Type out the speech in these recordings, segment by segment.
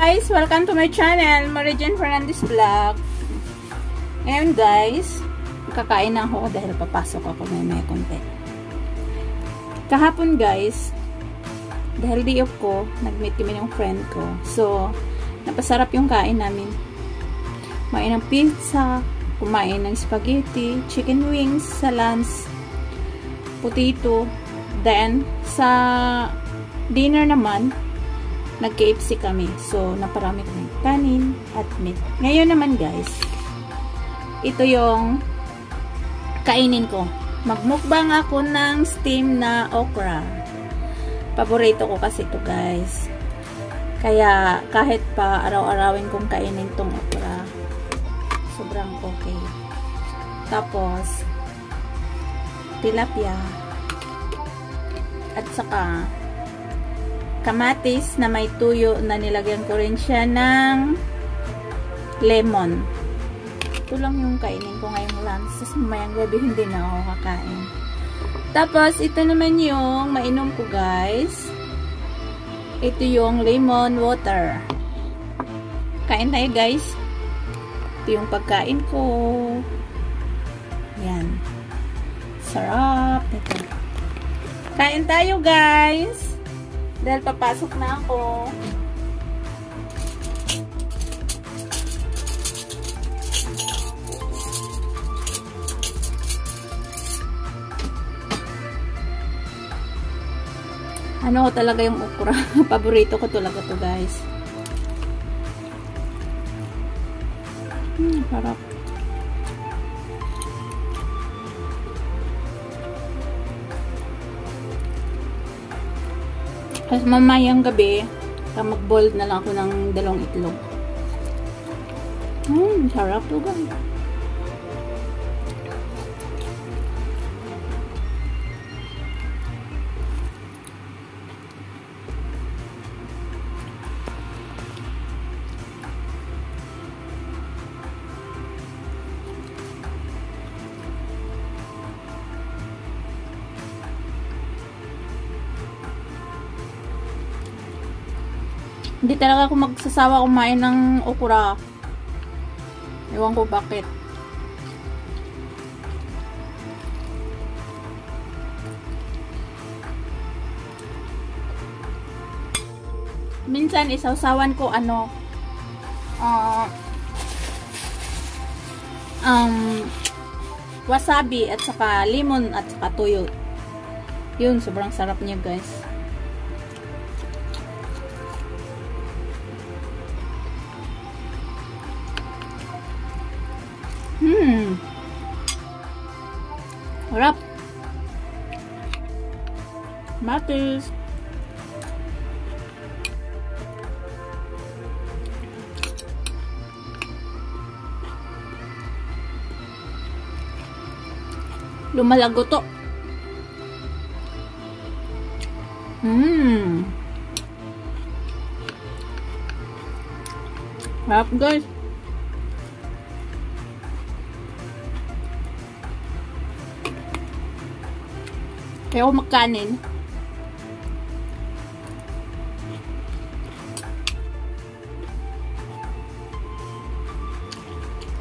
Guys, welcome to my channel, Marijan Fernandez Vlog. Ngayon guys, kakain na ako dahil papasok ako may konti. Kahapon guys, dahil di off ko, nag-meet kami ng friend ko. So, napasarap yung kain namin. Kumain ng pizza, kumain ng spaghetti, chicken wings, sa lunch, potato. Then, sa dinner naman, nag-KFC kami. So, naparami kami kanin at meat. Ngayon naman guys, ito yung kainin ko. Magmukbang ako ng steam na okra. Paborito ko kasi ito guys. Kaya kahit pa araw-arawin kong kainin tong okra, sobrang okay. Tapos, tilapia. At saka, kamatis na may tuyo na nilagyan ko rin siya ng lemon. Ito lang yung kainin ko ngayong lunch. Tapos mamayang gabi hindi na ako kakain. Tapos ito naman yung mainom ko guys. Ito yung lemon water. Kain tayo guys. Ito yung pagkain ko. Yan. Sarap. Ito. Kain tayo guys. Dahil papasok na ako. Ano ko talaga yung okra. Paborito ko talaga to guys. Harap. Kasi mamayang gabi, mag-boiled na lang ako ng 2 itlog. Sarap to guys. Hindi talaga ako magsasawa kumain ng okra. Ewan ko bakit. Minsan isawsawan ko wasabi at saka lemon at saka tuyo. Yun, sobrang sarap niya guys. Harap. Matis. Lumalago to. Harap guys. Kaya ako magkanin.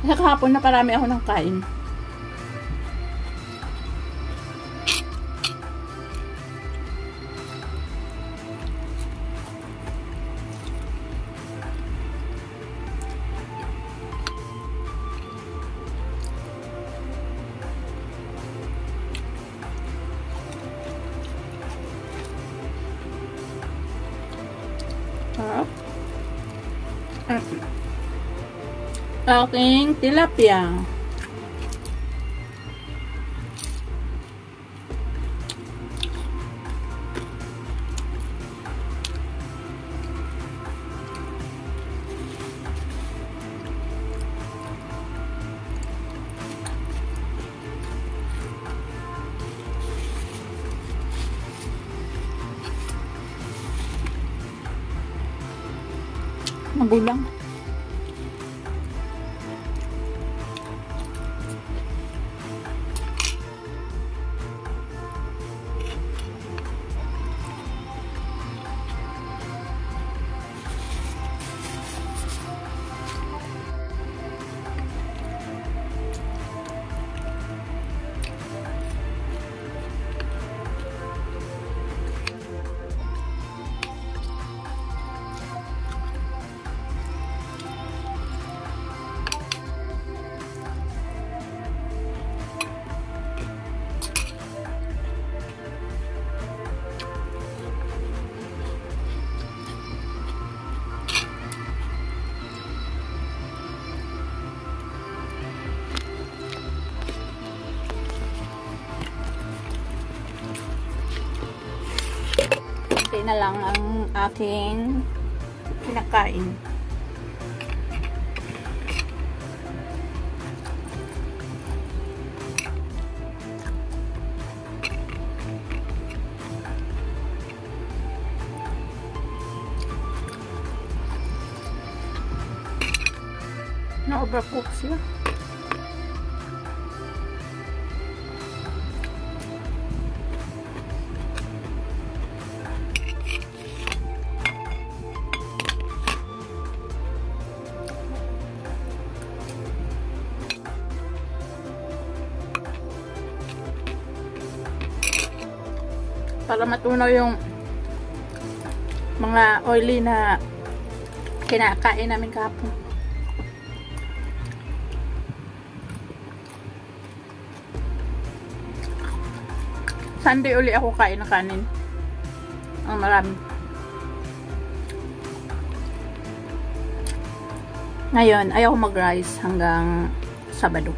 Kasi kahapon na parami ako ng kain. Aking tilapia. Magulang. konti na lang ang aking kinakain. Na-overcook siya. Para matunaw yung mga oily na kinakain namin kahapon. Sunday uli ako kain ng kanin. Ang marami. Ngayon, ayaw ko mag-rice hanggang Sabado.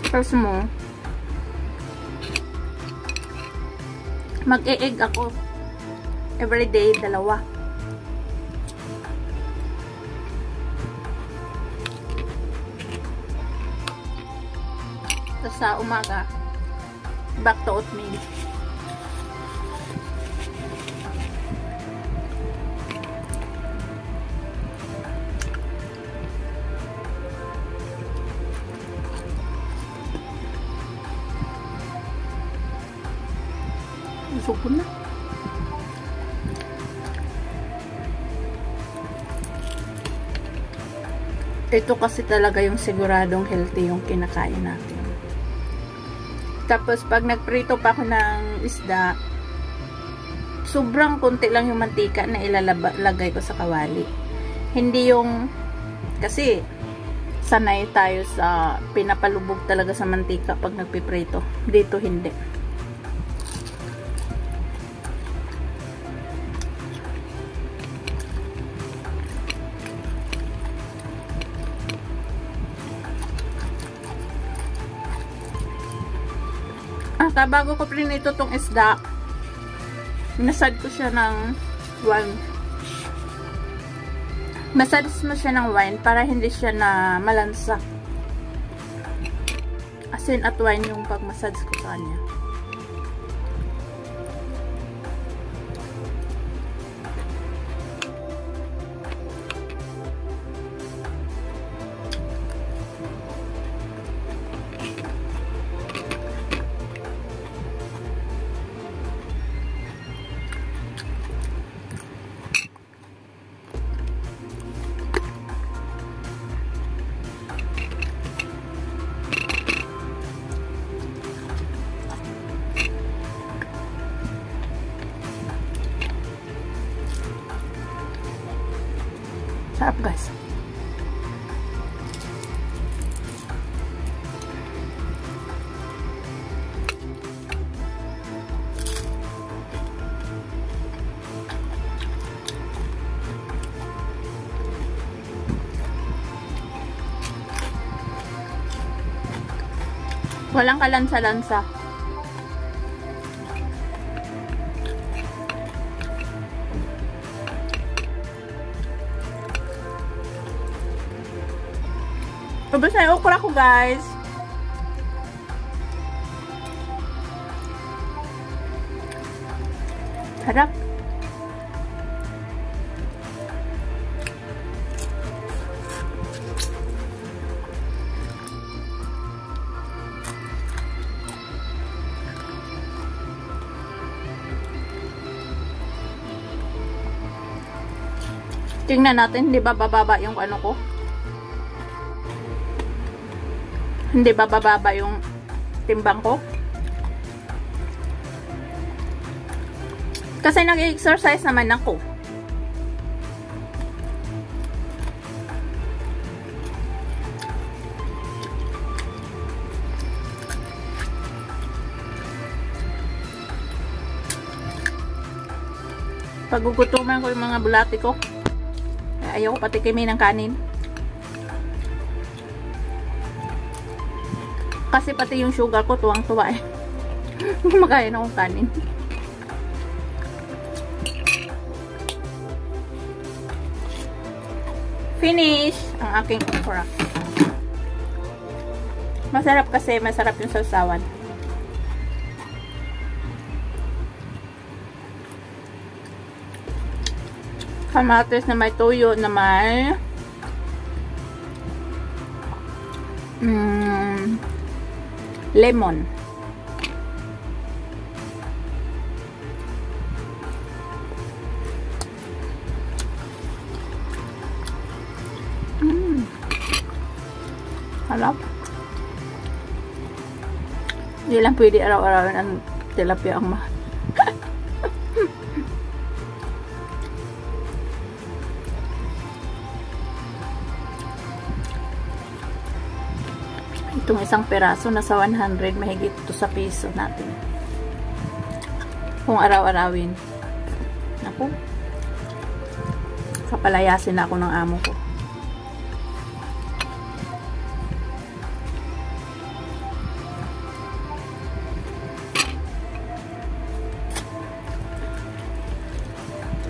Tapos mo, mag-e-egg ako. Everyday, 2. Tapos sa umaga, back to oatmeal. Busog ko na. Ito kasi talaga yung siguradong healthy yung kinakain natin. Tapos pag nagprito pa ako ng isda, sobrang konti lang yung mantika na ilalagay ko sa kawali. Hindi yung, kasi sanay tayo sa pinapalubog talaga sa mantika pag nagpiprito. Dito hindi. Bago ko prinito tong isda, nasad ko siya ng wine. Massage mo siya ng wine para hindi siya na malansa. Asin at wine yung pag-massage ko sa kanya. Sarap guys. Walang kalansa-lansa. Ubus na yung okra ko guys. Sarap. Tingnan natin, hindi ba bababa yung ano ko? Hindi ba bababa yung timbang ko? Kasi nag-exercise naman ako. Pagugutuman ko yung mga bulati ko. Ayaw ko patikimin ng kanin. Kasi pati yung sugar ko, tuwang-tuwa eh. Kumakain akong kanin. Finish ang aking okra. Masarap kasi, masarap yung sausawan. Kamatis na may toyo na may lemon. Harap. Hindi lang pwede araw-araw ang tilapia ang mahal. Itong isang peraso nasa 100, mahigit to sa piso natin. Kung araw-arawin. Naku. Kapalayasin na ako ng amo ko.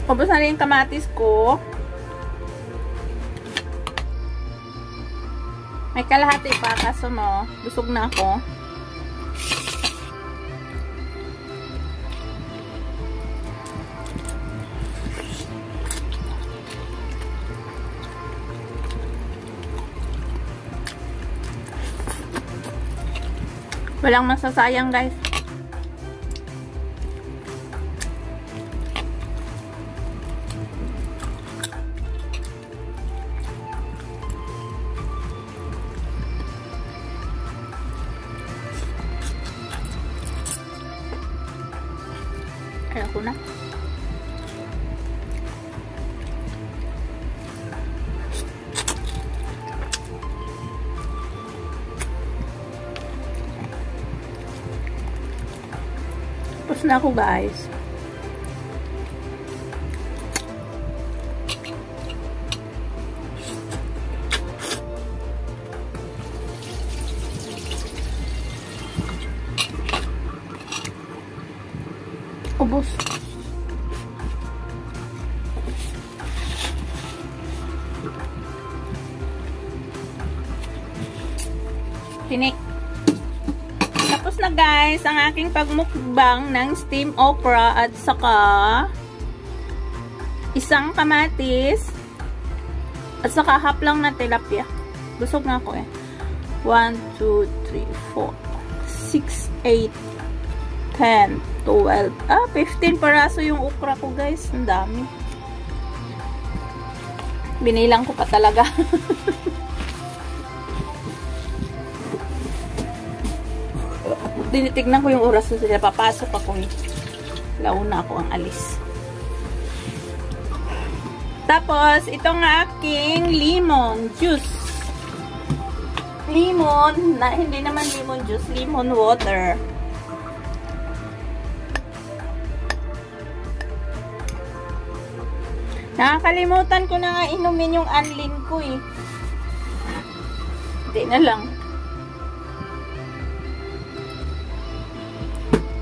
Ubos na rin yung kamatis ko. May kalahati pa, kaso mo, busog na ako. Walang masasayang, guys. Kaya ko na. Tapos na ako, guys. Ubos. Tinik. Tapos na, guys, ang aking pagmukbang ng steam okra at saka isang kamatis at saka half lang na tilapia. Busog na ako eh. 1, 2, 3, 4, 6, 8, 10, 12, 15 paraso yung okra ko, guys. Ang dami. Binilang ko pa talaga. Tinitignan ko yung oras na sila. Papasok ako eh. Launa ako ang alis. Tapos, itong aking lemon juice. Lemon, na hindi naman lemon juice, lemon water. Nakakalimutan ko na nga inumin yung Anlin ko eh. Hindi na lang.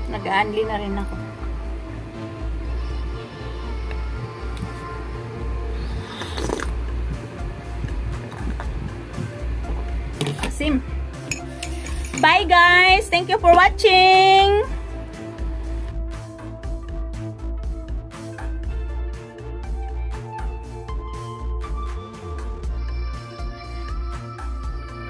Nag-Anlin na rin ako. Asim. Bye, guys! Thank you for watching!